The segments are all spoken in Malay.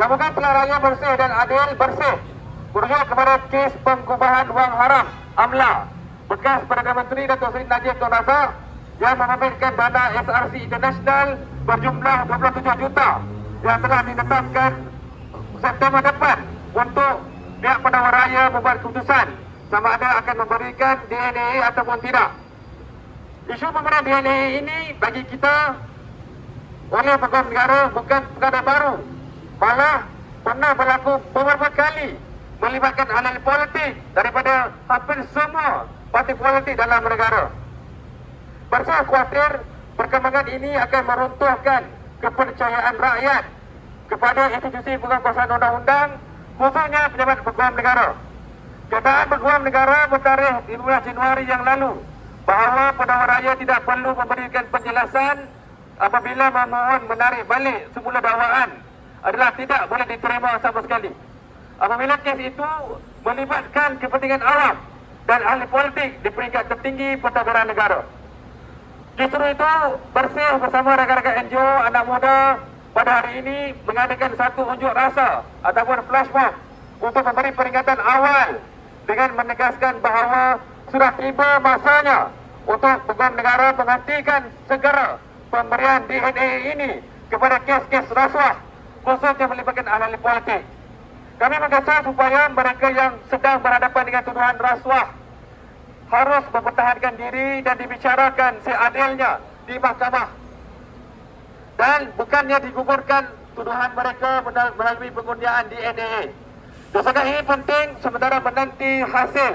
Gabungan Pilihan Raya Bersih dan Adil Bersih merujuk kepada kes pengubahan wang haram AMLA bekas Perdana Menteri Datuk Seri Najib Tun Razak yang menerbitkan dana SRC International berjumlah 27 juta yang telah ditetapkan September depan untuk pihak penawar raya membuat keputusan sama ada akan memberikan DNA ataupun tidak. Isu pemberian DNA ini bagi kita oleh peguam negara bukan perkara baru, malah pernah berlaku beberapa kali melibatkan ahli politik daripada hampir semua parti politik dalam negara. Bersih khawatir perkembangan ini akan meruntuhkan kepercayaan rakyat kepada institusi penguasaan undang-undang, khususnya pejabat peguam negara. Keadaan peguam negara bertarikh 15 Januari yang lalu bahawa penawar raya tidak perlu memberikan penjelasan apabila memohon menarik balik semula dakwaan adalah tidak boleh diterima sama sekali. Apabila kes itu melibatkan kepentingan awam dan ahli politik di peringkat tertinggi pentadbiran negara. Justru itu, Bersih bersama rakan-rakan NGO anak muda pada hari ini mengadakan satu unjuk rasa ataupun flash mob untuk memberi peringatan awal dengan menegaskan bahawa sudah tiba masanya untuk peguam negara menghentikan segera pemberian DNA ini kepada kes-kes rasuah khususnya melibatkan ahli politik. Kami menggesa supaya mereka yang sedang berhadapan dengan tuduhan rasuah harus mempertahankan diri dan dibicarakan seadilnya di mahkamah dan bukannya digugurkan tuduhan mereka melalui pengundian DNA. Desakan ini penting sementara menanti hasil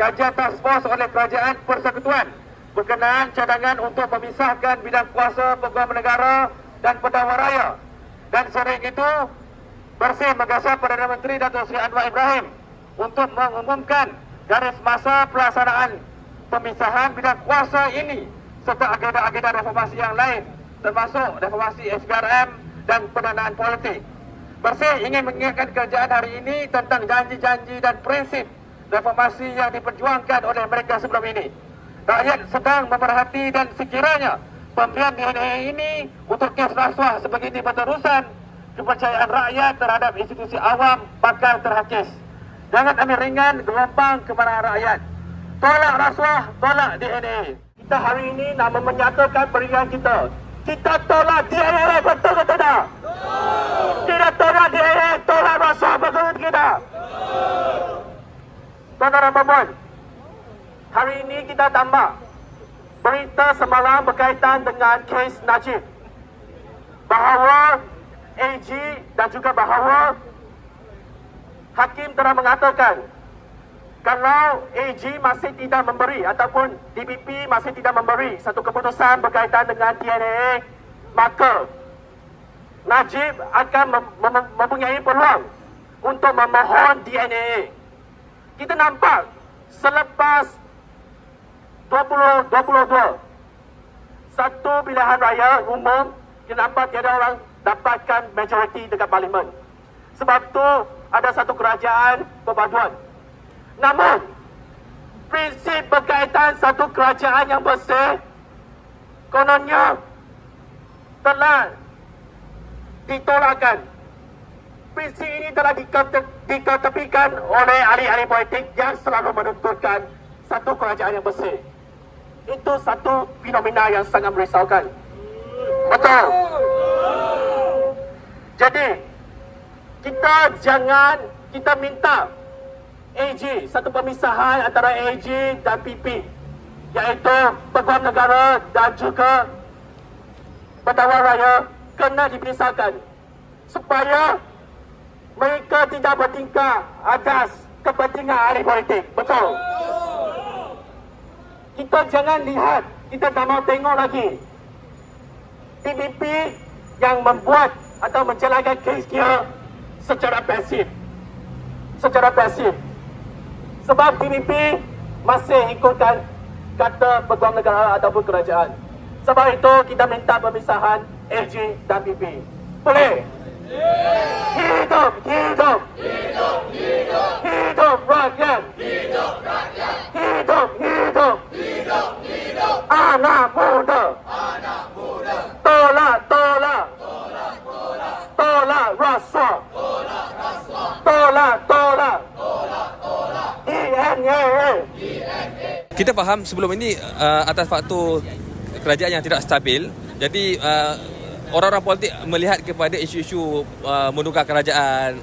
kajian task force oleh Kerajaan Persekutuan berkenaan cadangan untuk memisahkan bidang kuasa peguam negara dan penawar raya. Dan sering itu, Bersih menggesa Perdana Menteri Datuk Seri Anwar Ibrahim untuk mengumumkan garis masa pelaksanaan pemisahan bidang kuasa ini serta agenda-agenda reformasi yang lain termasuk reformasi SPRM dan pendanaan politik. Bersih ingin mengingatkan kerajaan hari ini tentang janji-janji dan prinsip reformasi yang diperjuangkan oleh mereka sebelum ini. Rakyat sedang memerhati dan sekiranya pemberian DNA ini untuk kes rasuah sebegini berterusan, kepercayaan rakyat terhadap institusi awam bakal terhakis. Jangan ambil ringan gelombang kemarahan rakyat. Tolak rasuah, tolak DNA. Kita hari ini nak menyatakan peringatan kita. Kita tolak DNA, betul ke tidak? Kita tolak DNA, tolak rasuah, betul ke tidak? Tuan-tuan dan puan, hari ini kita tambah berita semalam berkaitan dengan kes Najib bahawa AG dan juga bahawa hakim telah mengatakan kalau AG masih tidak memberi ataupun DPP masih tidak memberi satu keputusan berkaitan dengan DNA, maka Najib akan mempunyai peluang untuk memohon DNA. Kita nampak selepas 2022 satu pilihan raya umum, kita nampak tiada orang dapatkan majoriti dekat parlimen. Sebab tu ada satu kerajaan perpaduan. Namun prinsip berkaitan satu kerajaan yang bersih kononnya telah ditolakkan. Prinsip ini telah diketepikan oleh ahli-ahli politik yang selalu menuntutkan satu kerajaan yang bersih. Itu satu fenomena yang sangat merisaukan. Betul. Jadi kita minta AG, satu pemisahan antara AG dan PP, iaitu peguam negara dan juga penawar raya kena dipisahkan supaya mereka tidak bertingkah atas kepentingan ahli politik. Betul. Kita jangan lihat, kita tak mau tengok lagi TPP yang membuat atau menjalankan kes dia secara pasif. Sebab TPP masih ikutkan kata peguam negara ataupun kerajaan. Sebab itu kita minta pemisahan AG dan PP. Boleh? Hidup, hidup, hidup, hidup, hidup rakyat, hidup rakyat, hidup, hidup, hidup, hidup, anak muda, tolak, tolak, tolak, tolak, tolak rasuah. kita faham sebelum ini atas faktor kerajaan yang tidak stabil. Jadi orang-orang politik melihat kepada isu-isu menukar kerajaan,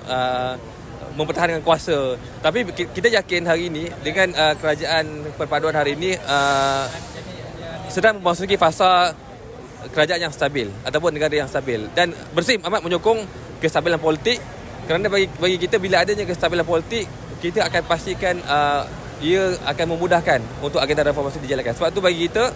mempertahankan kuasa. Tapi kita yakin hari ini dengan kerajaan perpaduan hari ini sedang memasuki fasa kerajaan yang stabil ataupun negara yang stabil, dan Bersih amat menyokong kestabilan politik, kerana bagi kita bila adanya kestabilan politik, kita akan pastikan ia akan memudahkan untuk agenda reformasi dijalankan. Sebab tu bagi kita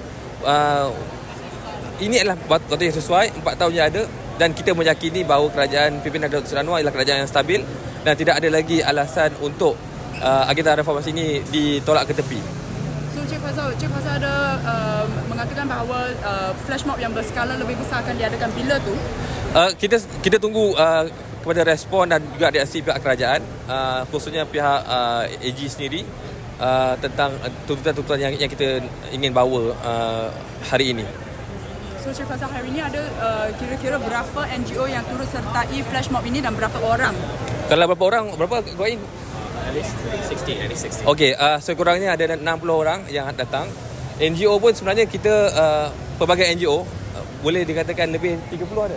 ini adalah waktu yang sesuai, 4 tahun yang ada, dan kita meyakini bahawa kerajaan pimpinan Datuk Seri Anwar ialah kerajaan yang stabil dan tidak ada lagi alasan untuk agenda reformasi ini ditolak ke tepi. So Cik Faisal ada mengatakan bahawa flash mob yang berskala lebih besar akan diadakan bila tu? Kita tunggu kepada respon dan juga reaksi pihak kerajaan, khususnya pihak AG sendiri tentang tuntutan-tuntutan yang kita ingin bawa hari ini. So Cik Faisal, hari ini ada kira-kira berapa NGO yang turut sertai flash mob ini dan berapa orang? Kalau berapa orang, berapa going? At least 60. Okey, sekurangnya ada 60 orang yang datang. NGO pun sebenarnya kita pelbagai NGO boleh dikatakan lebih 30 ada.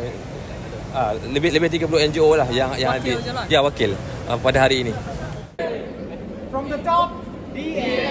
Lebih 30 NGO lah yang wakil je lah. Ya, wakil pada hari ini. From the top, DA.